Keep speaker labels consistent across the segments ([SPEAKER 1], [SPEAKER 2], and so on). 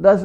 [SPEAKER 1] 10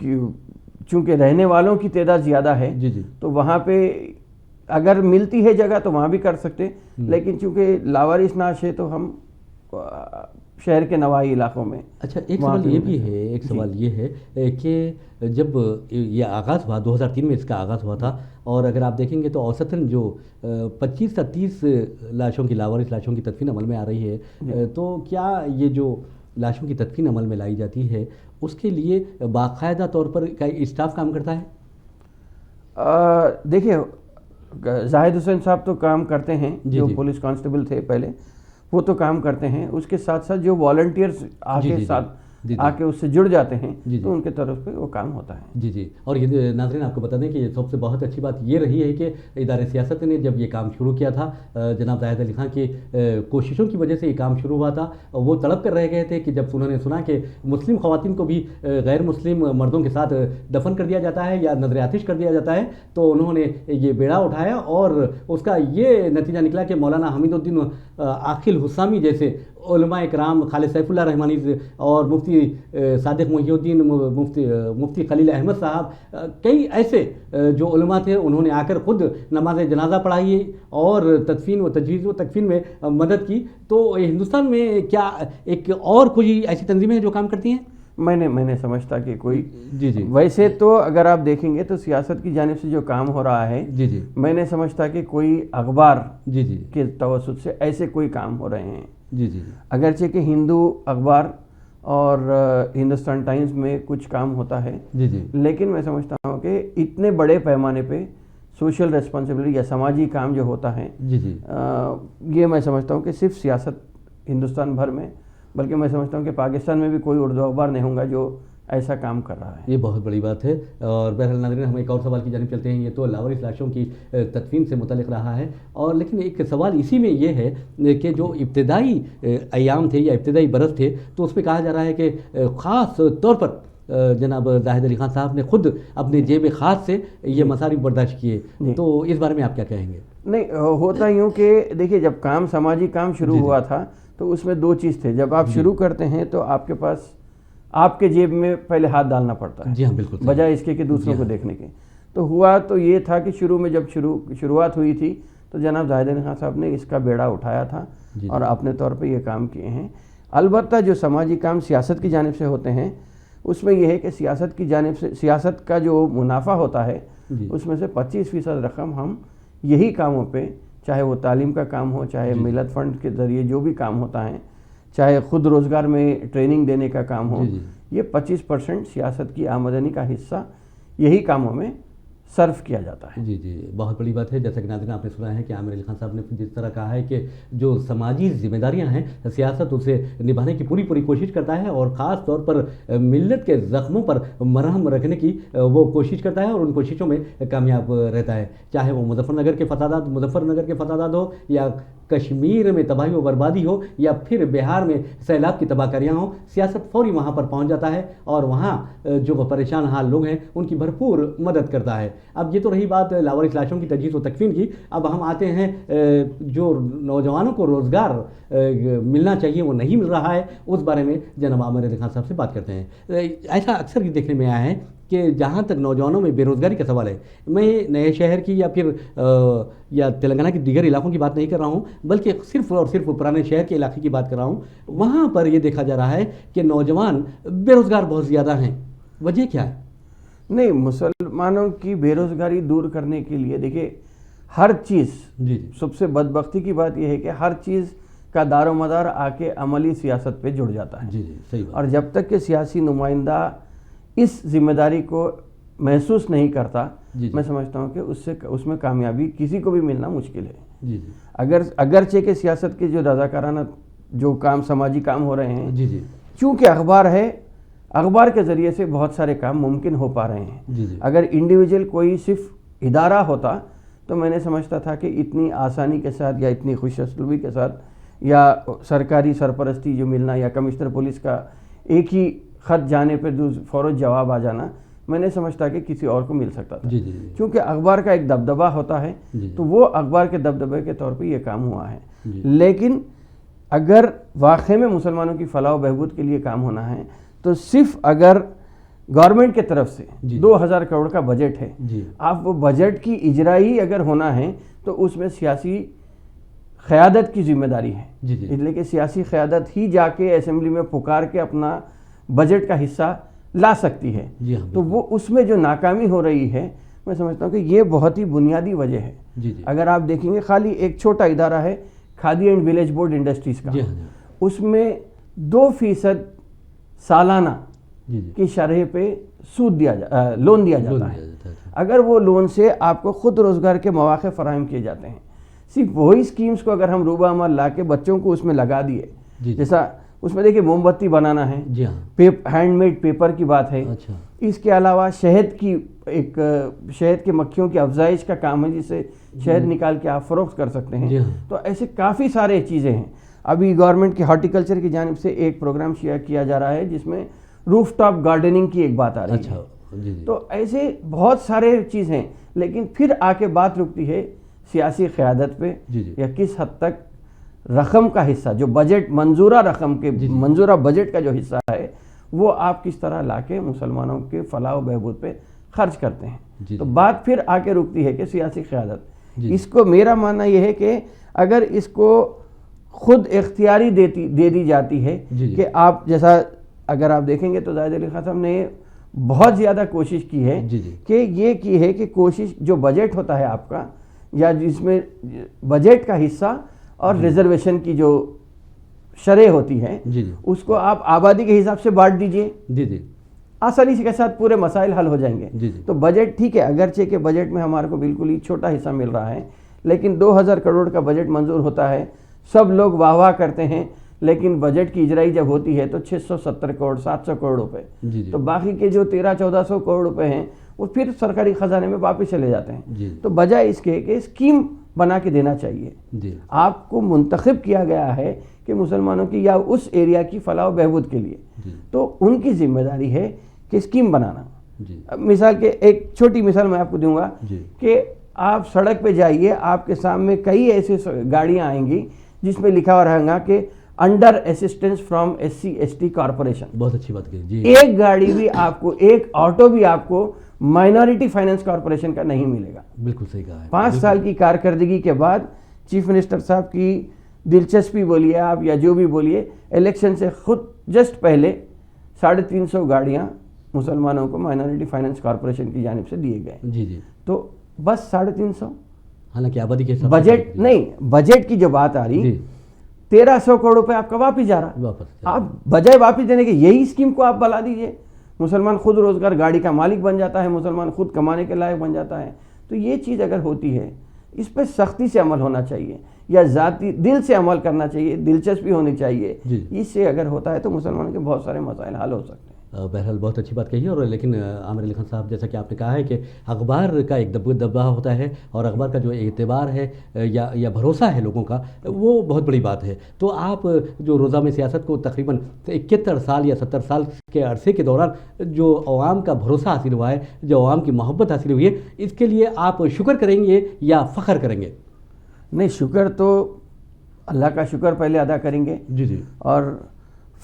[SPEAKER 1] چونکہ رہنے والوں کی تعداد زیادہ ہے
[SPEAKER 2] جی جی
[SPEAKER 1] تو وہاں پہ اگر ملتی ہے جگہ تو وہاں بھی کر سکتے، لیکن چونکہ لاوارث نعش ہے تو ہم شہر کے نواحی علاقوں میں۔
[SPEAKER 2] اچھا، ایک سوال یہ بھی ہے، ایک سوال یہ ہے کہ جب یہ آغاز ہوا 2003 میں اس کا آغاز ہوا تھا، اور اگر آپ دیکھیں گے تو اوسطاً جو 25 سے 30 لاشوں کی لاوارث لاشوں کی تدفین عمل میں آ رہی ہے، تو کیا یہ جو لاشوں کی تدفین عمل میں لائی جاتی ہے اس کے لیے باقاعدہ طور پر اسٹاف کام کرتا ہے؟
[SPEAKER 1] دیکھیے زاہد حسین صاحب تو کام کرتے ہیں، جو
[SPEAKER 2] جی
[SPEAKER 1] پولیس کانسٹیبل تھے پہلے، وہ تو کام کرتے ہیں، اس کے ساتھ ساتھ جو والنٹیئرز آ کے اس سے جڑ جاتے ہیں تو ان کے طرف پہ وہ کام ہوتا ہے۔
[SPEAKER 2] جی جی، اور یہ ناظرین آپ کو بتا دیں کہ سب سے بہت اچھی بات یہ رہی ہے کہ ادارے سیاست نے جب یہ کام شروع کیا تھا، جناب زاہد علی خان کی کوششوں کی وجہ سے یہ کام شروع ہوا تھا، وہ تڑپ کر رہ گئے تھے کہ جب انہوں نے سنا کہ مسلم خواتین کو بھی غیر مسلم مردوں کے ساتھ دفن کر دیا جاتا ہے یا نظر آتش کر دیا جاتا ہے، تو انہوں نے یہ بیڑا اٹھایا اور اس کا یہ نتیجہ نکلا کہ مولانا حمید الدین عاقل حسامی جیسے علماء کرام، خالد سیف اللہ رحمانی اور مفتی صادق محی الدین، مفتی خلیل احمد صاحب، کئی ایسے جو علماء تھے، انہوں نے آ کر خود نماز جنازہ پڑھائی اور تدفین و تجہیز و تکفین میں مدد کی۔ تو ہندوستان میں کیا ایک اور کوئی ایسی تنظیمیں ہیں جو کام کرتی ہیں؟
[SPEAKER 1] میں نے سمجھتا کہ کوئی
[SPEAKER 2] جی جی
[SPEAKER 1] ویسے تو اگر آپ دیکھیں گے تو سیاست کی جانب سے جو کام ہو رہا ہے،
[SPEAKER 2] جی جی
[SPEAKER 1] میں نے سمجھتا کہ کوئی اخبار
[SPEAKER 2] جی جی
[SPEAKER 1] کے توسط سے ایسے کوئی کام ہو رہے ہیں،
[SPEAKER 2] جی جی
[SPEAKER 1] اگرچہ کہ ہندو اخبار اور ہندوستان ٹائمز میں کچھ کام ہوتا ہے،
[SPEAKER 2] جی جی
[SPEAKER 1] لیکن میں سمجھتا ہوں کہ اتنے بڑے پیمانے پہ سوشل ریسپانسبلٹی یا سماجی کام جو ہوتا ہے،
[SPEAKER 2] جی جی
[SPEAKER 1] یہ میں سمجھتا ہوں کہ صرف سیاست ہندوستان بھر میں، بلکہ میں سمجھتا ہوں کہ پاکستان میں بھی کوئی اردو اخبار نہیں ہوگا جو ایسا کام کر رہا ہے۔
[SPEAKER 2] یہ بہت بڑی بات ہے۔ اور بہرحال ناظرین، ہم ایک اور سوال کی جانب چلتے ہیں۔ یہ تو لاوارث لاشوں کی تدفین سے متعلق رہا ہے، اور لیکن ایک سوال اسی میں یہ ہے کہ جو ابتدائی ایام تھے یا ابتدائی برس تھے، تو اس پہ کہا جا رہا ہے کہ خاص طور پر جناب زاہد علی خان صاحب نے خود اپنے جیب خاص سے یہ مصارف برداشت کیے، تو اس بارے میں آپ کیا کہیں گے؟
[SPEAKER 1] نہیں، ہوتا یوں کہ دیکھیے جب کام سماجی کام شروع ہوا تھا تو اس میں دو چیز تھے، جب آپ شروع کرتے ہیں تو آپ کے پاس آپ کے جیب میں پہلے ہاتھ ڈالنا پڑتا ہے،
[SPEAKER 2] جی ہاں بالکل،
[SPEAKER 1] بجائے اس کے کہ دوسروں کو دیکھنے کے۔ تو ہوا تو یہ تھا کہ شروع میں جب شروعات ہوئی تھی تو جناب زاہد علی خان صاحب نے اس کا بیڑا اٹھایا تھا اور اپنے طور پہ یہ کام کیے ہیں۔ البتہ جو سماجی کام سیاست کی جانب سے ہوتے ہیں، اس میں یہ ہے کہ سیاست کی جانب سے سیاست کا جو منافع ہوتا ہے اس میں سے 25% رقم ہم یہی کاموں پہ، چاہے وہ تعلیم کا کام ہو، چاہے ملت فنڈ کے ذریعے جو بھی کام ہوتا ہے، چاہے خود روزگار میں ٹریننگ دینے کا کام ہو، یہ 25% سیاست کی آمدنی کا حصہ یہی کاموں میں صرف کیا جاتا ہے۔
[SPEAKER 2] جی جی، بہت بڑی بات ہے۔ جیسا کہ ناظرین آپ نے سنا ہے کہ عامر علی خان صاحب نے جس طرح کہا ہے کہ جو سماجی ذمہ داریاں ہیں سیاست اسے نبھانے کی پوری کوشش کرتا ہے، اور خاص طور پر ملت کے زخموں پر مرہم رکھنے کی وہ کوشش کرتا ہے اور ان کوششوں میں کامیاب رہتا ہے، چاہے وہ مظفر نگر کے فسادات ہو یا کشمیر میں تباہی و بربادی ہو یا پھر بہار میں سیلاب کی تباہ کاریاں ہوں، سیاست فوری وہاں پر پہنچ جاتا ہے اور وہاں جو پریشان حال لوگ ہیں ان کی بھرپور مدد کرتا ہے۔ اب یہ تو رہی بات لاوارث لاشوں کی تجہیز و تکفین کی، اب ہم آتے ہیں جو نوجوانوں کو روزگار ملنا چاہیے وہ نہیں مل رہا ہے، اس بارے میں جناب عامر علی خان صاحب سے بات کرتے ہیں۔ ایسا اکثر یہ دیکھنے میں آیا ہے کہ جہاں تک نوجوانوں میں بے روزگاری کا سوال ہے، میں نئے شہر کی یا پھر تلنگانہ کے دیگر علاقوں کی بات نہیں کر رہا ہوں، بلکہ صرف اور صرف پرانے شہر کے علاقے کی بات کر رہا ہوں، وہاں پر یہ دیکھا جا رہا ہے کہ نوجوان بے روزگار بہت زیادہ ہیں۔ وجہ کیا ہے؟
[SPEAKER 1] نہیں، مسلمانوں کی بے روزگاری دور کرنے کے لیے دیکھیں ہر چیز، سب سے بدبختی کی بات یہ ہے کہ ہر چیز کا دار و مدار آ کے عملی سیاست پہ جڑ جاتا ہے،
[SPEAKER 2] صحیح بات۔
[SPEAKER 1] اور جب تک کہ سیاسی نمائندہ اس ذمہ داری کو محسوس نہیں کرتا، میں سمجھتا ہوں کہ اس میں کامیابی کسی کو بھی ملنا مشکل ہے۔ اگرچہ کہ سیاست کے جو رضاکارانہ جو کام سماجی کام ہو رہے ہیں، چونکہ اخبار ہے، اخبار کے ذریعے سے بہت سارے کام ممکن ہو پا رہے ہیں۔ اگر انڈیویجول کوئی صرف ادارہ ہوتا تو میں نے سمجھتا تھا کہ اتنی آسانی کے ساتھ یا اتنی خوش اسلوبی کے ساتھ یا سرکاری سرپرستی جو ملنا یا کمشنر پولیس کا ایک ہی خط جانے پہ فوراً جواب آ جانا، میں نے سمجھتا کہ کسی اور کو مل سکتا تھا۔ چونکہ اخبار کا ایک دبدبہ ہوتا ہے تو وہ اخبار کے دبدبے کے طور پہ یہ کام ہوا ہے۔ لیکن اگر واقعی میں مسلمانوں کی فلاح و بہبود کے لیے کام ہونا ہے تو صرف اگر گورنمنٹ کے طرف سے 2000 کروڑ کا بجٹ ہے. آپ وہ بجٹ کی اجرائی اگر ہونا ہے تو اس میں سیاسی قیادت کی ذمہ داری ہے, اس لیے کہ سیاسی قیادت ہی جا کے اسمبلی میں پکار کے اپنا بجٹ کا حصہ لا سکتی ہے. تو وہ اس میں جو ناکامی ہو رہی ہے میں سمجھتا ہوں کہ یہ بہت ہی بنیادی وجہ ہے. اگر آپ دیکھیں گے خالی ایک چھوٹا ادارہ ہے khadi and village board industries کا, اس میں 2% سالانہ کی شرح پہ سود لون دیا جاتا ہے. اگر وہ لون سے آپ کو خود روزگار کے مواقع فراہم کیے جاتے ہیں, صرف وہی اسکیمز کو اگر ہم روبہ عمل لا کے بچوں کو اس میں لگا دیے, جیسا اس میں دیکھیں موم بتی بنانا ہے, ہینڈ میڈ پیپر کی بات ہے, اس کے علاوہ شہد کے مکھیوں کی افزائش کا کام ہے جس سے شہد نکال کے آپ فروخت کر سکتے ہیں. تو ایسے کافی سارے چیزیں ہیں. ابھی گورنمنٹ کی ہارٹیکلچر کی جانب سے ایک پروگرام شیئر کیا جا رہا ہے جس میں روف ٹاپ گارڈننگ کی ایک بات آ رہی ہے. تو ایسے بہت سارے چیز ہیں, لیکن پھر آ کے بات رکتی ہے سیاسی قیادت پہ, یا کس حد تک رقم کا حصہ جو بجٹ منظورہ رقم کے منظورہ بجٹ کا جو حصہ ہے وہ آپ کس طرح لا کے مسلمانوں کے فلاح و بہبود پہ خرچ کرتے ہیں. تو بات پھر آ کے رکتی ہے کہ سیاسی قیادت, اس کو میرا ماننا یہ ہے کہ اگر اس کو خود اختیاری دے دی جاتی ہے کہ آپ جیسا اگر آپ دیکھیں گے تو زاہد علی خان صاحب نے بہت زیادہ کوشش کی ہے کہ یہ کی ہے کہ کوشش جو بجٹ ہوتا ہے آپ کا یا جس میں بجٹ کا حصہ اور ریزرویشن کی جو شرح ہوتی ہے اس کو آپ آبادی کے حساب سے بانٹ دیجئے, آسانی سے کے ساتھ پورے مسائل حل ہو جائیں گے. تو بجٹ ٹھیک ہے, اگرچہ کہ بجٹ میں ہمارے کو بالکل ہی چھوٹا حصہ مل رہا ہے, لیکن 2000 کروڑ کا بجٹ منظور ہوتا ہے, سب لوگ واہ واہ کرتے ہیں, لیکن بجٹ کی اجرائی جب ہوتی ہے تو 670 کروڑ 700 کروڑ روپے, تو باقی کے جو 1300-1400 کروڑ روپے ہیں وہ پھر سرکاری خزانے میں واپس چلے جاتے ہیں. تو بجائے اس کے کہ اسکیم بنا کے دینا چاہیے. آپ کو منتخب کیا گیا ہے کہ مسلمانوں کی یا اس ایریا کی فلاح و بہبود کے لیے, تو ان کی ذمہ داری ہے کہ اسکیم بنانا. مثال کے ایک چھوٹی مثال میں آپ کو دوں گا کہ آپ سڑک پہ جائیے, آپ کے سامنے کئی ایسے گاڑیاں آئیں گی جس میں لکھا ہوا رہے گا کہ under assistance from SC/ST corporation. بہت اچھی بات کی. ایک گاڑی بھی آپ کو, ایک آٹو بھی آپ کو مائنورٹی فائنانس کارپوریشن کا نہیں ملے گا. بالکل صحیح کہا ہے. 5 سال کی کارکردگی کے بعد چیف منسٹر صاحب کی دلچسپی بولیے آپ یا جو بھی بولیے, الیکشن سے خود جسٹ پہلے 350 گاڑیاں مسلمانوں کو مائنورٹی فائنانس کارپوریشن کی جانب سے دیے گئے. تو بس 350, حالانکہ آبادی کے بجٹ نہیں, بجٹ کی جو بات آ رہی 1300 کروڑ روپے آپ کا واپس جا رہا. آپ بجائے واپس دینے کے یہی اسکیم کو آپ بلا دیجئے, مسلمان خود روزگار گاڑی کا مالک بن جاتا ہے, مسلمان خود کمانے کے لائق بن جاتا ہے. تو یہ چیز اگر ہوتی ہے اس پہ سختی سے عمل ہونا چاہیے یا ذاتی دل سے عمل کرنا چاہیے, دلچسپی ہونی چاہیے. اس سے اگر ہوتا ہے تو مسلمانوں کے بہت سارے مسائل حل ہو سکتے ہیں. بہرحال بہت اچھی بات کہی ہے. اور لیکن عامر علی خان صاحب, جیسا کہ آپ نے کہا ہے کہ اخبار کا ایک دبدبہ ہوتا ہے اور اخبار کا جو اعتبار ہے یا بھروسہ ہے لوگوں کا, وہ بہت بڑی بات ہے. تو آپ جو روزہ میں سیاست کو تقریباً 71 سال یا 70 سال کے عرصے کے دوران جو عوام کا بھروسہ حاصل ہوا ہے, جو عوام کی محبت حاصل ہوئی ہے, اس کے لیے آپ شکر کریں گے یا فخر کریں گے؟ نہیں, شکر تو اللہ کا شکر پہلے ادا کریں گے. اور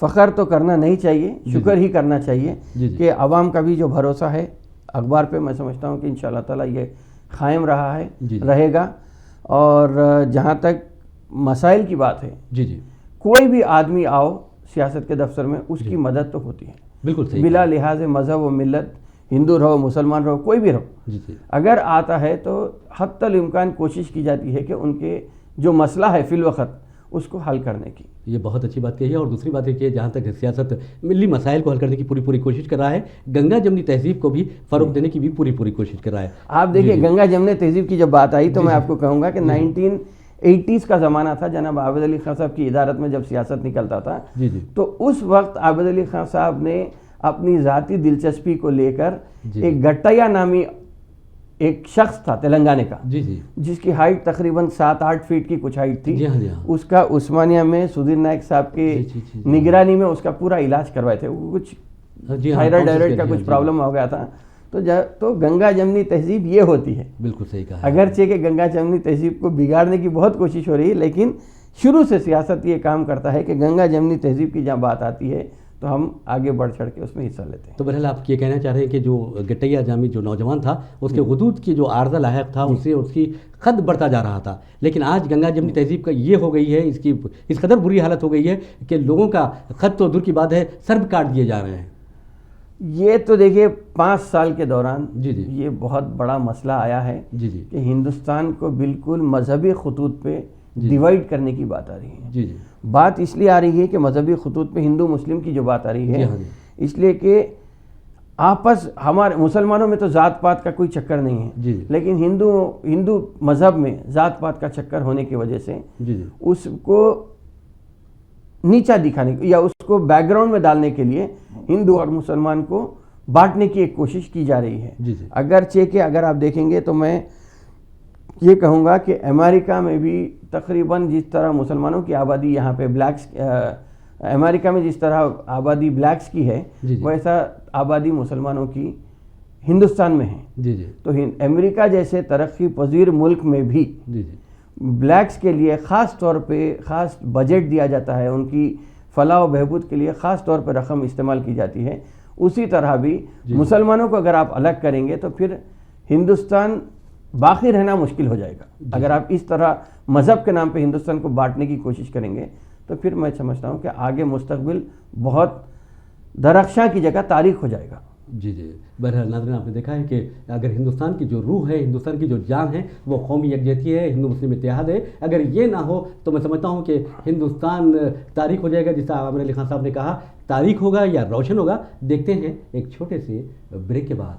[SPEAKER 1] فخر تو کرنا نہیں چاہیے, شکر ہی کرنا چاہیے کہ عوام کا بھی جو بھروسہ ہے اخبار پہ, میں سمجھتا ہوں کہ انشاءاللہ تعالیٰ یہ قائم رہا ہے, رہے گا. اور جہاں تک مسائل کی بات ہے, کوئی بھی آدمی آؤ سیاست کے دفتر میں, اس کی مدد تو ہوتی ہے. بالکل بلا لحاظ مذہب و ملت, ہندو رہو مسلمان رہو کوئی بھی رہو, اگر آتا ہے تو حتی الامکان کوشش کی جاتی ہے کہ ان کے جو مسئلہ ہے فی الوقت اس کو حل کرنے کی. یہ بہت اچھی بات کہی ہے. اور دوسری بات ہے کہ جہاں تک سیاست ملی مسائل کو حل کرنے کی پوری کوشش کر رہا ہے, گنگا جمنی تہذیب کو بھی فروغ دینے کی بھی پوری کوشش کر رہا ہے. آپ دیکھیے گنگا جمنی تہذیب کی جب بات آئی تو میں آپ کو کہوں گا کہ 1980s کا زمانہ تھا, جناب عابد علی خان صاحب کی ادارت میں جب سیاست نکلتا تھا, تو اس وقت عابد علی خان صاحب نے اپنی ذاتی دلچسپی کو لے کر ایک گٹیا نامی ایک شخص تھا تلنگانہ کا, جس کی ہائٹ تقریباً 7-8 فیٹ کی کچھ ہائٹ تھی. اس کا عثمانیہ میں سدھیر نائک صاحب کے نگرانی میں اس کا پورا علاج کروائے تھے. وہ کچھ تھائرائڈ کا کچھ پرابلم ہو گیا تھا. تو گنگا جمنی تہذیب یہ ہوتی ہے. بالکل صحیح کہا. اگرچہ کہ گنگا جمنی تہذیب کو بگاڑنے کی بہت کوشش ہو رہی ہے, لیکن شروع سے سیاست یہ کام کرتا ہے کہ گنگا جمنی تہذیب کی جہاں بات آتی ہے تو ہم آگے بڑھ چڑھ کے اس میں حصہ لیتے ہیں۔
[SPEAKER 2] تو بہرحال آپ یہ کہنا چاہ رہے ہیں کہ جو گٹیا جامی جو نوجوان تھا اس کے غدود کی جو عارضہ لاحق تھا اس سے اس کی خط بڑھتا جا رہا تھا، لیکن آج گنگا جمنی تہذیب کا یہ ہو گئی ہے، اس قدر بری حالت ہو گئی ہے کہ لوگوں کا خط تو دور کی بات ہے، سر بھی کاٹ دیے جا رہے ہیں۔
[SPEAKER 1] یہ تو دیکھیے 5 سال کے دوران
[SPEAKER 2] جی جی
[SPEAKER 1] یہ بہت بڑا مسئلہ آیا ہے
[SPEAKER 2] جی جی
[SPEAKER 1] کہ ہندوستان کو بالکل مذہبی خطوط پہ ڈیوائیڈ کرنے کی بات آ رہی ہے۔
[SPEAKER 2] جی جی
[SPEAKER 1] بات اس لیے آ رہی ہے کہ مذہبی خطوط پہ ہندو مسلم کی جو بات آ رہی ہے، اس لیے کہ آپس ہمارے مسلمانوں میں تو ذات پات کا کوئی چکر نہیں ہے، لیکن ہندو مذہب میں ذات پات کا چکر ہونے کی وجہ سے اس کو نیچا دکھانے یا اس کو بیک گراؤنڈ میں ڈالنے کے لیے ہندو اور مسلمان کو بانٹنے کی ایک کوشش کی جا رہی ہے۔ اگرچہ کہ اگر آپ دیکھیں گے تو میں یہ کہوں گا کہ امریکہ میں بھی تقریباً جس طرح مسلمانوں کی آبادی یہاں پہ امریکہ میں جس طرح آبادی بلیکس کی ہے ویسا آبادی مسلمانوں کی ہندوستان میں ہے۔ تو امریکہ جیسے ترقی پذیر ملک میں بھی بلیکس کے لیے خاص طور پہ خاص بجٹ دیا جاتا ہے، ان کی فلاح و بہبود کے لیے خاص طور پہ رقم استعمال کی جاتی ہے۔ اسی طرح بھی مسلمانوں کو اگر آپ الگ کریں گے تو پھر ہندوستان باقی رہنا مشکل ہو جائے گا۔ اگر آپ اس طرح مذہب کے نام پہ ہندوستان کو بانٹنے کی کوشش کریں گے تو پھر میں سمجھتا ہوں کہ آگے مستقبل بہت درخشاں کی جگہ تاریخ ہو جائے گا۔
[SPEAKER 2] جی جی بہرحال ناظرین، آپ نے دیکھا ہے کہ اگر ہندوستان کی جو روح ہے، ہندوستان کی جو جان ہے، وہ قومی یکجہتی ہے، ہندو مسلم اتحاد ہے۔ اگر یہ نہ ہو تو میں سمجھتا ہوں کہ ہندوستان تاریخ ہو جائے گا، جس طرح عامر علی خان صاحب نے کہا، تاریخ ہوگا یا روشن ہوگا۔ دیکھتے ہیں ایک چھوٹے سے بریک کے بعد۔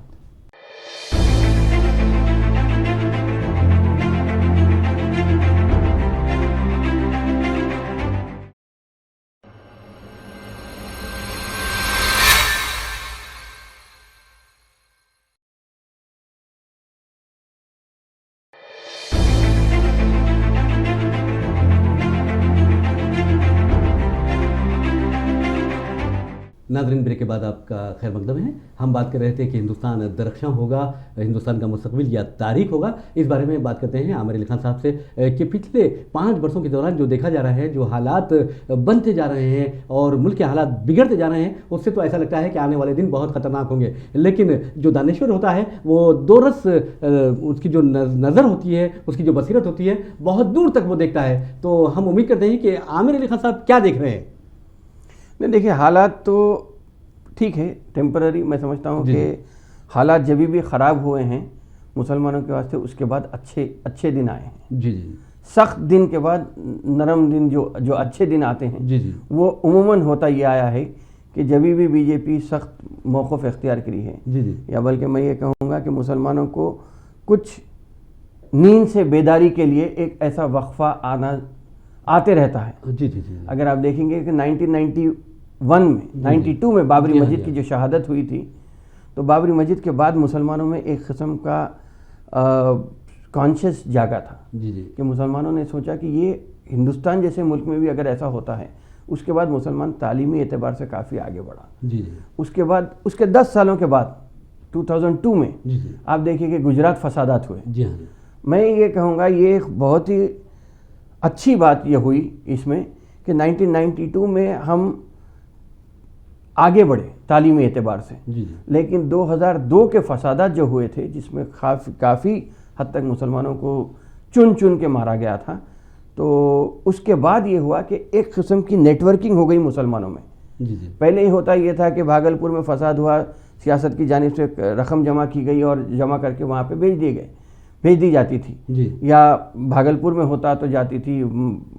[SPEAKER 2] ناظرین، بریک کے بعد آپ کا خیر مقدم ہے۔ ہم بات کر رہے تھے کہ ہندوستان درخشاں ہوگا، ہندوستان کا مستقبل یا تاریخ ہوگا۔ اس بارے میں بات کرتے ہیں عامر علی خان صاحب سے کہ پچھلے 5 برسوں کے دوران جو دیکھا جا رہا ہے، جو حالات بنتے جا رہے ہیں اور ملک کے حالات بگڑتے جا رہے ہیں، اس سے تو ایسا لگتا ہے کہ آنے والے دن بہت خطرناک ہوں گے۔ لیکن جو دانشور ہوتا ہے وہ دو رس اس کی جو نظر ہوتی ہے، اس کی جو بصیرت ہوتی ہے، بہت دور تک وہ دیکھتا ہے۔ تو ہم امید کرتے ہیں کہ عامر علی خان صاحب کیا دیکھ رہے ہیں؟
[SPEAKER 1] نہیں، دیکھیں حالات تو ٹھیک ہے، ٹیمپرری۔ میں سمجھتا ہوں کہ حالات جب بھی خراب ہوئے ہیں مسلمانوں کے واسطے، اس کے بعد اچھے دن آئے ہیں۔
[SPEAKER 2] جی جی
[SPEAKER 1] سخت دن کے بعد نرم دن جو اچھے دن آتے ہیں، وہ عموماً ہوتا یہ آیا ہے کہ جب بھی بی جے پی سخت موقف اختیار کری ہے، یا بلکہ میں یہ کہوں گا کہ مسلمانوں کو کچھ نیند سے بیداری کے لیے ایک ایسا وقفہ آتے رہتا ہے۔ اگر آپ دیکھیں گے کہ 92 میں بابری مسجد کی جو شہادت ہوئی تھی، تو بابری مسجد کے بعد مسلمانوں میں ایک قسم کا کانشیس جاگا تھا کہ مسلمانوں نے سوچا کہ یہ ہندوستان جیسے ملک میں بھی اگر ایسا ہوتا ہے۔ اس کے بعد مسلمان تعلیمی اعتبار سے کافی آگے بڑھا۔ اس کے بعد اس کے 10 سالوں کے بعد 2002 میں آپ دیکھیں کہ گجرات فسادات ہوئے۔ میں یہ کہوں گا یہ ایک بہت ہی اچھی بات یہ ہوئی اس میں کہ 1992 میں ہم آگے بڑھے تعلیمی اعتبار سے، لیکن 2002 کے فسادات جو ہوئے تھے، جس میں کافی حد تک مسلمانوں کو چن کے مارا گیا تھا، تو اس کے بعد یہ ہوا کہ ایک قسم کی نیٹ ورکنگ ہو گئی مسلمانوں میں۔ پہلے ہی ہوتا یہ تھا کہ بھاگلپور میں فساد ہوا، سیاست کی جانب سے رقم جمع کی گئی اور جمع کر کے وہاں پہ بھیج دی جاتی تھی، یا بھاگلپور میں ہوتا تو جاتی تھی،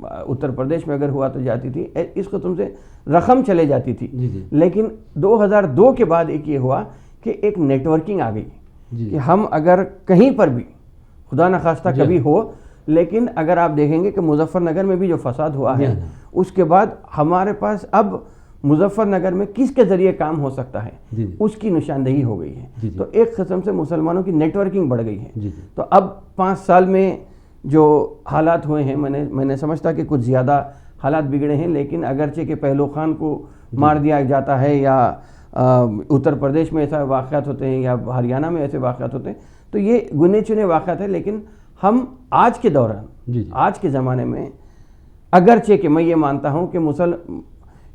[SPEAKER 1] اتر پردیش میں اگر ہوا تو جاتی تھی، اس قسم سے رقم چلے جاتی تھی۔ لیکن 2002 کے بعد ایک یہ ہوا کہ ایک نیٹ ورکنگ آ گئی کہ ہم اگر کہیں پر بھی خدا نخواستہ کبھی ہو، لیکن اگر آپ دیکھیں گے کہ مظفر نگر میں بھی جو فساد ہوا ہے، اس کے بعد ہمارے پاس اب مظفر نگر میں کس کے ذریعے کام ہو سکتا ہے، اس کی نشاندہی ہو گئی ہے۔ تو ایک قسم سے مسلمانوں کی نیٹ ورکنگ بڑھ گئی ہے۔ تو اب 5 سال میں جو حالات ہوئے ہیں، میں نے سمجھتا کہ کچھ زیادہ حالات بگڑے ہیں، لیکن اگرچہ کہ پہلو خان کو مار دیا جاتا ہے، یا اتر پردیش میں ایسا واقعات ہوتے ہیں، یا ہریانہ میں ایسے واقعات ہوتے ہیں، تو یہ گنے چنے واقعات ہیں۔ لیکن ہم آج کے دوران، آج کے زمانے میں، اگرچہ کہ میں یہ مانتا ہوں کہ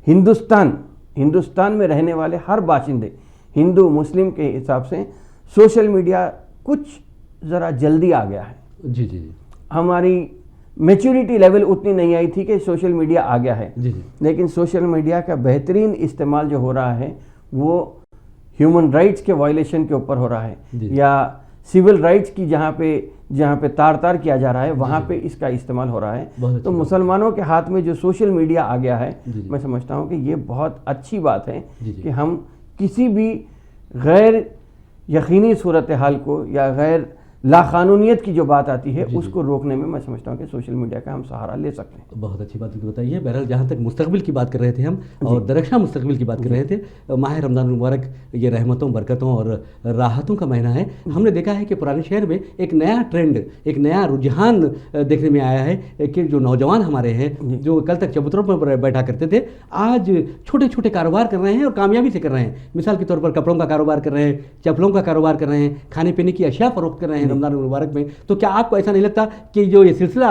[SPEAKER 1] ہندوستان ہندوستان میں رہنے والے ہر باشندے ہندو مسلم کے حساب سے سوشل میڈیا کچھ ذرا جلدی آ گیا ہے.
[SPEAKER 2] جی جی.
[SPEAKER 1] ہماری میچورٹی لیول اتنی نہیں آئی تھی کہ سوشل میڈیا آ گیا ہے.
[SPEAKER 2] جی جی.
[SPEAKER 1] لیکن سوشل میڈیا کا بہترین استعمال جو ہو رہا ہے وہ ہیومن رائٹس کے وائلیشن کے اوپر ہو رہا ہے, یا سول رائٹس کی جہاں پہ تار کیا جا رہا ہے وہاں پہ اس کا استعمال ہو رہا ہے. تو مسلمانوں کے ہاتھ میں جو سوشل میڈیا آ گیا ہے, میں سمجھتا ہوں کہ یہ بہت اچھی بات ہے کہ ہم کسی بھی غیر یقینی صورتحال کو یا غیر لاقانونیت کی جو بات آتی ہے اس کو روکنے میں سمجھتا ہوں کہ سوشل میڈیا کا ہم سہارا لے سکتے ہیں.
[SPEAKER 2] بہت اچھی بات بتائی ہے. بہرحال جہاں تک مستقبل کی بات کر رہے تھے ہم اور درخشاں مستقبل کی بات کر رہے تھے, ماہ رمضان المبارک یہ رحمتوں برکتوں اور راحتوں کا مہینہ ہے. ہم نے دیکھا ہے کہ پرانے شہر میں ایک نیا ٹرینڈ, ایک نیا رجحان دیکھنے میں آیا ہے کہ جو نوجوان ہمارے ہیں جو کل تک چبوتروں پر بیٹھا کرتے تھے, آج چھوٹے چھوٹے کاروبار کر رہے ہیں اور کامیابی سے کر رہے ہیں. مثال کے طور پر کپڑوں کا کاروبار کر رہے ہیں, چپلوں کا کاروبار کر رہے ہیں, کھانے پینے کی اشیاء فروخت کر رہے ہیں رمضان المبارک میں. تو کیا آپ کو ایسا نہیں لگتا کہ جو یہ سلسلہ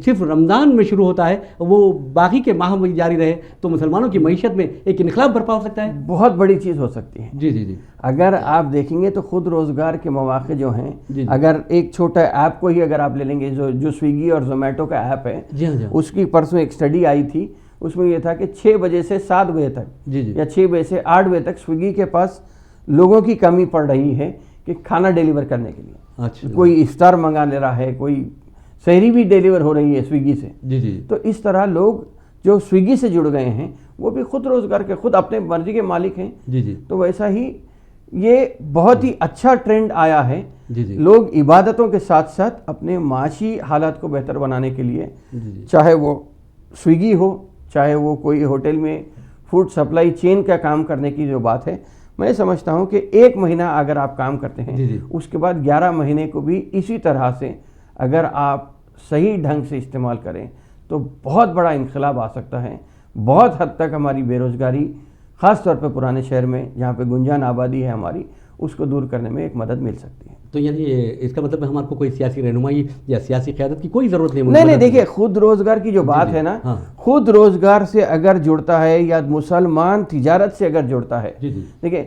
[SPEAKER 2] صرف رمضان میں شروع ہوتا ہے وہ باقی کے ماہ میں جاری رہے تو مسلمانوں کی معیشت میں ایک انقلاب برپا ہو سکتا ہے؟
[SPEAKER 1] بہت بڑی چیز ہو سکتی ہے.
[SPEAKER 2] جی جی جی.
[SPEAKER 1] اگر آپ دیکھیں گے تو خود روزگار کے مواقع جو ہیں, اگر ایک چھوٹا ایپ کو ہی اگر آپ لے لیں گے جو سویگی اور زومیٹو کا ایپ ہے, اس کی پرسوں ایک اسٹڈی آئی تھی, اس میں یہ تھا کہ 6 بجے سے 7 بجے تک یا 6 بجے سے 8 بجے تک سویگی کے پاس لوگوں کی کمی پڑ رہی ہے کہ کھانا ڈیلیور کرنے کے لیے. کوئی افطار منگا لے رہا ہے, کوئی سحری بھی ڈیلیور ہو رہی ہے سویگی سے.
[SPEAKER 2] جی جی.
[SPEAKER 1] تو اس طرح لوگ جو سویگی سے جڑ گئے ہیں وہ بھی خود روزگار کے, خود اپنے مرضی کے مالک ہیں.
[SPEAKER 2] جی جی.
[SPEAKER 1] تو ویسا ہی یہ بہت ہی اچھا ٹرینڈ آیا ہے.
[SPEAKER 2] جی جی.
[SPEAKER 1] لوگ عبادتوں کے ساتھ ساتھ اپنے معاشی حالات کو بہتر بنانے کے لیے, چاہے وہ سویگی ہو, چاہے وہ کوئی ہوٹل میں فوڈ سپلائی چین کا کام کرنے کی جو بات ہے, میں سمجھتا ہوں کہ 1 مہینہ اگر آپ کام کرتے ہیں اس کے بعد 11 مہینے کو بھی اسی طرح سے اگر آپ صحیح ڈھنگ سے استعمال کریں تو بہت بڑا انقلاب آ سکتا ہے. بہت حد تک ہماری بے روزگاری خاص طور پہ پرانے شہر میں جہاں پہ گنجان آبادی ہے ہماری, اس کو دور کرنے میں ایک مدد مل سکتی ہے.
[SPEAKER 2] تو یعنی اس کا مطلب ہمارے کو کوئی سیاسی رہنمائی یا سیاسی قیادت کی کوئی ضرورت نہیں؟
[SPEAKER 1] نہیں دیکھیے, خود روزگار کی جو بات ہے نا, خود روزگار سے اگر جڑتا ہے یا مسلمان تجارت سے اگر جڑتا ہے, دیکھیے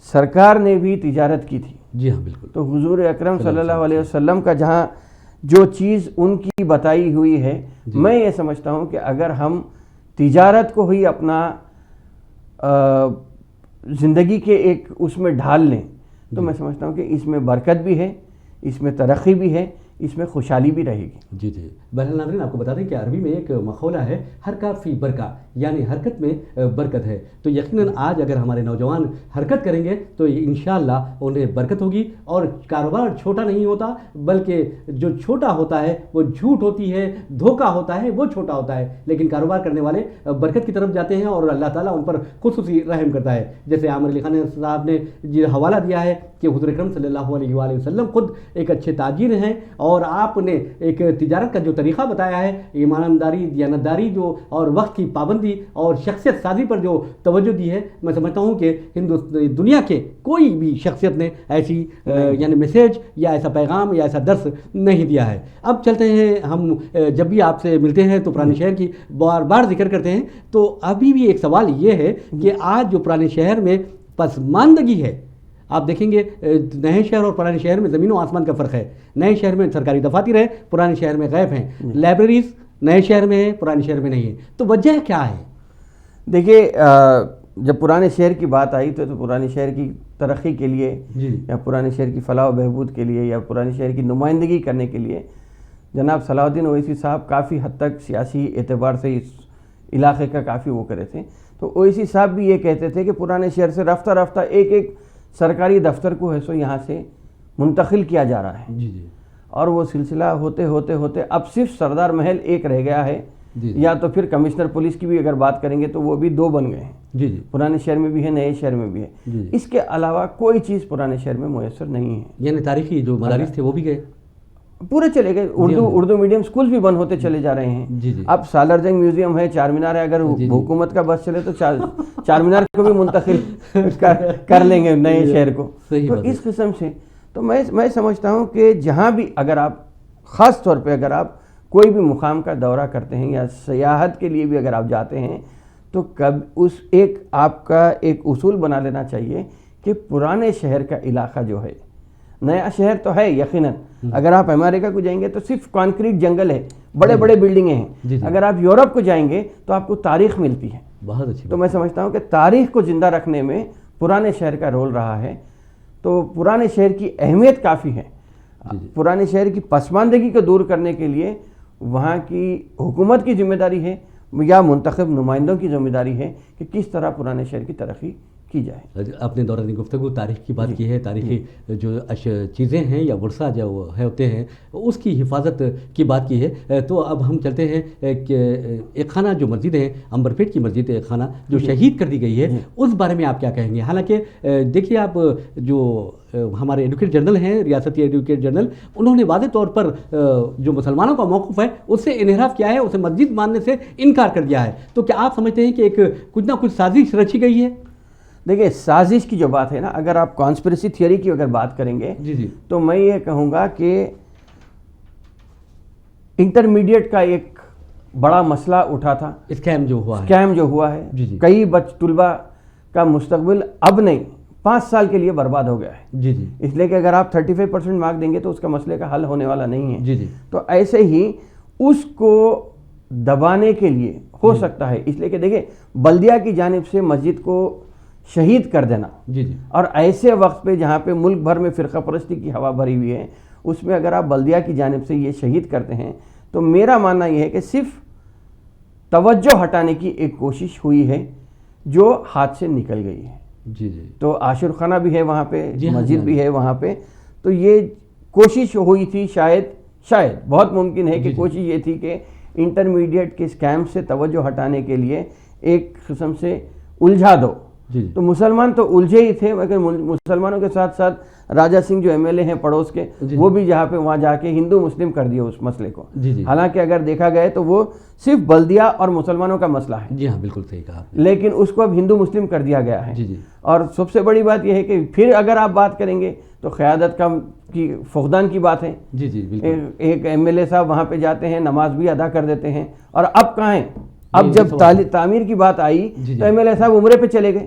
[SPEAKER 1] سرکار نے بھی تجارت کی تھی.
[SPEAKER 2] جی ہاں بالکل.
[SPEAKER 1] تو حضور اکرم صلی اللہ علیہ وسلم کا جہاں جو چیز ان کی بتائی ہوئی ہے, میں یہ سمجھتا ہوں کہ اگر ہم تجارت کو ہی اپنا زندگی کے ایک اس میں ڈھال لیں تو میں سمجھتا ہوں کہ اس میں برکت بھی ہے, اس میں ترقی بھی ہے, اس میں خوشحالی بھی رہے گی.
[SPEAKER 2] جی جی. بہرحال ناظرین آپ کو بتا دیں کہ عربی میں ایک مقولہ ہے, حرکت فی برکہ, یعنی حرکت میں برکت ہے. تو یقیناً آج اگر ہمارے نوجوان حرکت کریں گے تو انشاءاللہ انہیں برکت ہوگی. اور کاروبار چھوٹا نہیں ہوتا بلکہ جو چھوٹا ہوتا ہے وہ جھوٹ ہوتی ہے, دھوکہ ہوتا ہے, وہ چھوٹا ہوتا ہے. لیکن کاروبار کرنے والے برکت کی طرف جاتے ہیں اور اللہ تعالیٰ ان پر خصوصی رحم کرتا ہے. جیسے عامر علی خان صاحب نے یہ حوالہ دیا ہے کہ حضور اکرم صلی اللہ علیہ وآلہ وسلم خود ایک اچھے تاجر ہیں اور آپ نے ایک تجارت کا جو طریقہ بتایا ہے, ایمانداری, دیانتداری جو اور وقت کی پابندی اور شخصیت سازی پر جو توجہ دی ہے, میں سمجھتا ہوں کہ دنیا کے کوئی بھی شخصیت نے ایسی یعنی میسیج یا ایسا پیغام یا ایسا درس نہیں دیا ہے. اب چلتے ہیں ہم, جب بھی آپ سے ملتے ہیں تو پرانے شہر کی بار بار ذکر کرتے ہیں, تو ابھی بھی ایک سوال یہ ہے کہ آج جو پرانے شہر میں پسماندگی ہے, آپ دیکھیں گے نئے شہر اور پرانے شہر میں زمین و آسمان کا فرق ہے. نئے شہر میں سرکاری دفاتر ہیں, پرانے شہر میں غیب ہیں. لائبریریز نئے شہر میں ہیں, پرانے شہر میں نہیں ہیں. تو وجہ کیا ہے؟
[SPEAKER 1] دیکھیے, جب پرانے شہر کی بات آئی تو پرانے شہر کی ترقی کے لیے یا پرانے شہر کی فلاح و بہبود کے لیے یا پرانے شہر کی نمائندگی کرنے کے لیے جناب صلاح الدین اویسی صاحب کافی حد تک سیاسی اعتبار سے اس علاقے کا کافی وہ کرے تھے. تو اویسی صاحب بھی یہ کہتے تھے کہ پرانے شہر سے رفتہ رفتہ ایک سرکاری دفتر کو ہے سو یہاں سے منتقل کیا جا رہا ہے. اور وہ سلسلہ ہوتے ہوتے ہوتے اب صرف سردار محل ایک رہ گیا ہے, یا تو پھر کمشنر پولیس کی بھی اگر بات کریں گے تو وہ بھی 2 بن گئے ہیں. پرانے شہر میں بھی ہے, نئے شہر میں بھی ہے. اس کے علاوہ کوئی چیز پرانے شہر میں میسر نہیں ہے.
[SPEAKER 2] یعنی تاریخی جو مدارس تھے وہ بھی گئے,
[SPEAKER 1] پورے چلے گئے. اردو میڈیم سکول بھی بند ہوتے چلے جا رہے ہیں. اب سالار جنگ میوزیم ہے, چار مینار ہے, اگر حکومت کا بس چلے تو چار مینار کو بھی منتقل کر لیں گے نئے شہر کو. تو اس قسم سے تو میں سمجھتا ہوں کہ جہاں بھی اگر آپ خاص طور پہ اگر آپ کوئی بھی مقام کا دورہ کرتے ہیں یا سیاحت کے لیے بھی اگر آپ جاتے ہیں تو کب اس ایک آپ کا ایک اصول بنا لینا چاہیے کہ پرانے شہر کا علاقہ جو ہے، نیا شہر تو ہے یقیناً، اگر آپ امریکہ کو جائیں گے تو صرف کانکریٹ جنگل ہے، بڑے بڑے بلڈنگیں ہیں، اگر آپ یورپ کو جائیں گے تو آپ کو تاریخ ملتی ہے.
[SPEAKER 2] بہت اچھی.
[SPEAKER 1] تو میں سمجھتا ہوں کہ تاریخ کو زندہ رکھنے میں پرانے شہر کا رول رہا ہے. تو پرانے شہر کی اہمیت کافی ہے. پرانے شہر کی پسماندگی کو دور کرنے کے لیے وہاں کی حکومت کی ذمہ داری ہے یا منتخب نمائندوں کی ذمہ داری ہے کہ کس طرح پرانے شہر کی ترقی کی جائے.
[SPEAKER 2] اپنے دوران گفتگو تاریخ کی بات کی ہے، تاریخی جو چیزیں ہیں یا ورثہ جو ہوتے ہیں اس کی حفاظت کی بات کی ہے. تو اب ہم چلتے ہیں کہ ایک خانہ جو مسجد ہے، عنبر پیٹ کی مسجد ایک خانہ جو شہید کر دی گئی ہے، اس بارے میں آپ کیا کہیں گے؟ حالانکہ دیکھیے آپ جو ہمارے ایڈوکیٹ جنرل ہیں، ریاستی ایڈوکیٹ جنرل، انہوں نے واضح طور پر جو مسلمانوں کا موقف ہے اس سے انحراف کیا ہے، اسے مسجد ماننے سے انکار کر دیا ہے. تو کیا آپ سمجھتے ہیں کہ ایک کچھ نہ کچھ سازش رچی گئی ہے؟
[SPEAKER 1] دیکھیے سازش کی جو بات ہے نا، اگر آپ کانسپریسی تھیوری کی اگر بات کریں گے تو میں یہ کہوں گا کہ انٹرمیڈیٹ کا ایک بڑا مسئلہ اٹھا تھا،
[SPEAKER 2] اسکیم جو ہوا ہے.
[SPEAKER 1] کئی طلبہ کا مستقبل اب نہیں 5 سال کے لیے برباد ہو گیا ہے. اس لیے کہ اگر آپ 35% مارک دیں گے تو اس کا مسئلے کا حل ہونے والا نہیں ہے. تو ایسے ہی اس کو دبانے کے لیے ہو سکتا ہے، اس لیے کہ دیکھیں بلدیہ کی جانب سے مسجد کو شہید کر دینا، اور ایسے وقت پہ جہاں پہ ملک بھر میں فرقہ پرستی کی ہوا بھری ہوئی ہے، اس میں اگر آپ بلدیہ کی جانب سے یہ شہید کرتے ہیں تو میرا ماننا یہ ہے کہ صرف توجہ ہٹانے کی ایک کوشش ہوئی ہے جو ہاتھ سے نکل گئی ہے. تو عاشور خانہ بھی ہے وہاں پہ، مسجد بھی ہے وہاں پہ. تو یہ کوشش ہوئی تھی، شاید بہت ممکن ہے کہ کوشش یہ تھی کہ انٹرمیڈیٹ کے اسکیم سے توجہ ہٹانے کے لیے ایک قسم سے الجھا دو. تو مسلمان تو الجھے ہی تھے، مگر مسلمانوں کے ساتھ ساتھ راجہ سنگھ جو MLA ہیں پڑوس کے، وہ بھی جہاں پہ وہاں جا کے ہندو مسلم کر دیا اس مسئلے کو. حالانکہ اگر دیکھا گئے تو وہ صرف بلدیہ اور مسلمانوں کا مسئلہ ہے.
[SPEAKER 2] جی ہاں بالکل صحیح کہا.
[SPEAKER 1] لیکن اس کو اب ہندو مسلم کر دیا گیا ہے. اور سب سے بڑی بات یہ ہے کہ پھر اگر آپ بات کریں گے تو قیادت کی فقدان کی بات ہے. ایک MLA صاحب وہاں پہ جاتے ہیں، نماز بھی ادا کر دیتے ہیں، اور اب کہاں ہیں؟ اب جب تعمیر کی بات آئی تو MLA صاحب عمرے پہ چلے گئے.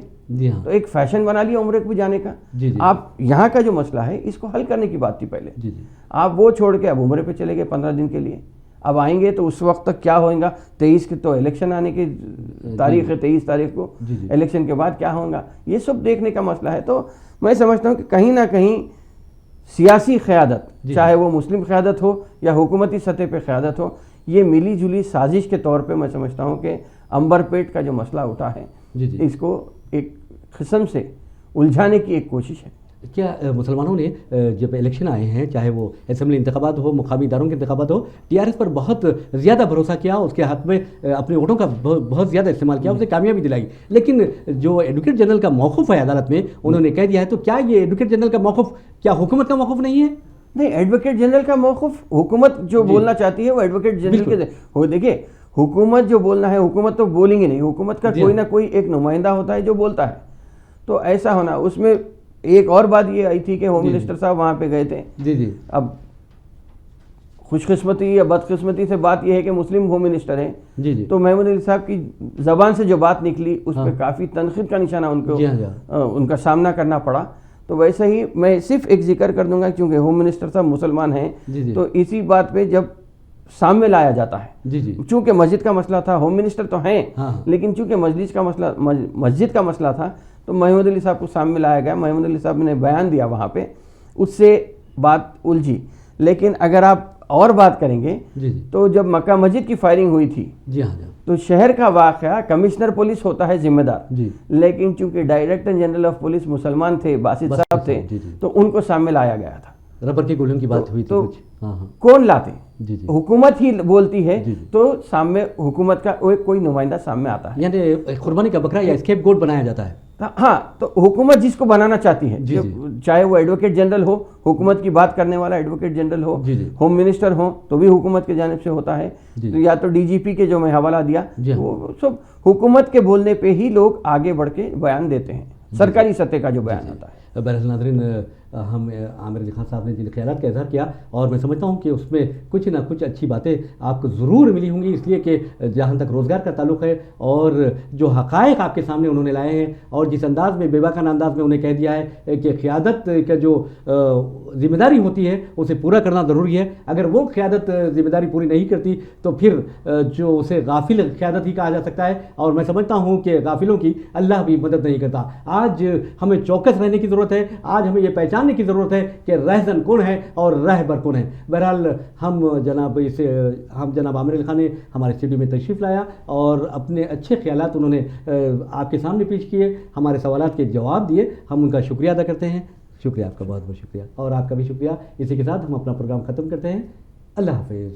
[SPEAKER 1] تو ایک فیشن بنا لیا عمرے کو جانے کا. آپ یہاں کا جو مسئلہ ہے اس کو حل کرنے کی بات تھی پہلے. آپ وہ چھوڑ کے اب عمرے پہ چلے گئے 15 دن کے لیے. اب آئیں گے تو اس وقت تک کیا ہوگا؟ 23 کی تو الیکشن آنے کی تاریخ ہے، 23 تاریخ کو الیکشن کے بعد کیا ہوگا، یہ سب دیکھنے کا مسئلہ ہے. تو میں سمجھتا ہوں کہ کہیں نہ کہیں سیاسی قیادت، چاہے وہ مسلم قیادت ہو یا حکومتی سطح پہ قیادت ہو، یہ ملی جلی سازش کے طور پہ میں سمجھتا ہوں کہ عنبر پیٹ کا جو مسئلہ اٹھا ہے اس کو ایک قسم سے الجھانے کی ایک کوشش ہے.
[SPEAKER 2] کیا مسلمانوں نے جب الیکشن آئے ہیں، چاہے وہ اسمبلی انتخابات ہو، مقامی اداروں کے انتخابات ہو، TRS پر بہت زیادہ بھروسہ کیا، اس کے حق میں اپنے ووٹوں کا بہت زیادہ استعمال کیا، اسے کامیابی دلائی. لیکن جو ایڈوکیٹ جنرل کا موقف ہے عدالت میں، انہوں نے کہہ دیا ہے. تو کیا یہ ایڈوکیٹ جنرل کا موقف کیا حکومت کا موقف نہیں ہے؟
[SPEAKER 1] نہیں، ایڈوکیٹ جنرل کا موقف حکومت جو بولنا چاہتی ہے وہ ایڈوکیٹ جنرل کے دیکھیے حکومت جو بولنا ہے، حکومت تو بولیں گے نہیں، حکومت کا کوئی نہ کوئی ایک نمائندہ ہوتا ہے جو بولتا ہے. تو ایسا ہونا، اس میں ایک اور بات یہ آئی تھی کہ ہوم منسٹر صاحب وہاں پہ گئے تھے. اب خوش قسمتی یا بدقسمتی سے بات یہ ہے کہ مسلم ہوم منسٹر ہیں. تو محمود علی صاحب کی زبان سے جو بات نکلی اس پہ کافی تنقید کا نشانہ ان کا سامنا کرنا پڑا. تو ویسے ہی میں صرف ایک ذکر کر دوں گا، کیونکہ ہوم منسٹر صاحب مسلمان ہیں، تو اسی بات پہ جب سامنے لایا جاتا ہے، چونکہ مسجد کا مسئلہ تھا، ہوم منسٹر تو ہیں لیکن چونکہ مسجد کا مسئلہ تھا تو محمود علی صاحب کو سامنے لایا گیا. محمود علی صاحب نے بیان دیا وہاں پہ، اس سے بات الجھی. لیکن اگر آپ اور بات کریں گے تو جب مکہ مسجد کی فائرنگ ہوئی تھی تو شہر کا واقعہ کمشنر پولیس ہوتا ہے ذمہ دار، لیکن چونکہ ڈائریکٹر جنرل آف پولیس مسلمان تھے، باسط صاحب تھے، تو ان کو سامنے لایا گیا تھا.
[SPEAKER 2] ربر کی گولیوں کی بات ہوئی تھی.
[SPEAKER 1] تو کون لاتے؟ حکومت ہی بولتی ہے تو سامنے حکومت کا کوئی نمائندہ سامنے آتا ہے،
[SPEAKER 2] یعنی قربانی کا بکرا یا اسکیپ گوٹ بنایا جاتا ہے.
[SPEAKER 1] ہاں، تو حکومت جس کو بنانا چاہتی ہے، چاہے وہ ایڈوکیٹ جنرل ہو، حکومت کی بات کرنے والا ایڈوکیٹ جنرل ہو، ہوم منسٹر ہو تو بھی حکومت کی جانب سے ہوتا ہے، یا تو DGP کے جو میں حوالہ دیا، وہ سب حکومت کے بولنے پہ ہی لوگ آگے بڑھ کے بیان دیتے ہیں، سرکاری سطح کا جو بیان ہوتا ہے.
[SPEAKER 2] بہرحال ناظرین، ہم عامر علی خان صاحب نے جن خیالات کا اظہار کیا، اور میں سمجھتا ہوں کہ اس میں کچھ نہ کچھ اچھی باتیں آپ کو ضرور ملی ہوں گی، اس لیے کہ جہاں تک روزگار کا تعلق ہے اور جو حقائق آپ کے سامنے انہوں نے لائے ہیں، اور جس انداز میں بے باکانہ انداز میں انہیں کہہ دیا ہے کہ قیادت کا جو ذمہ داری ہوتی ہے اسے پورا کرنا ضروری ہے، اگر وہ قیادت ذمہ داری پوری نہیں کرتی تو پھر جو اسے غافل قیادت ہی کہا جا سکتا ہے، اور میں سمجھتا ہوں کہ غافلوں کی اللہ بھی مدد نہیں کرتا۔ آج ہمیں چوکس رہنے کی ضرورت ہے، آج ہمیں یہ پہچاننے کی ضرورت ہے کہ رہزن کون ہے اور رہبر کون ہے۔ بہرحال ہم جناب عامر علی خان نے ہمارے اسٹوڈیو میں تشریف لایا اور اپنے اچھے خیالات انہوں نے آپ کے سامنے پیش کیے، ہمارے سوالات کے جواب دیے، ہم ان کا شکریہ ادا کرتے ہیں۔ شکریہ آپ کا، بہت بہت شکریہ، اور آپ کا بھی شکریہ۔ اسی کے ساتھ ہم اپنا پروگرام ختم کرتے ہیں۔ اللہ حافظ۔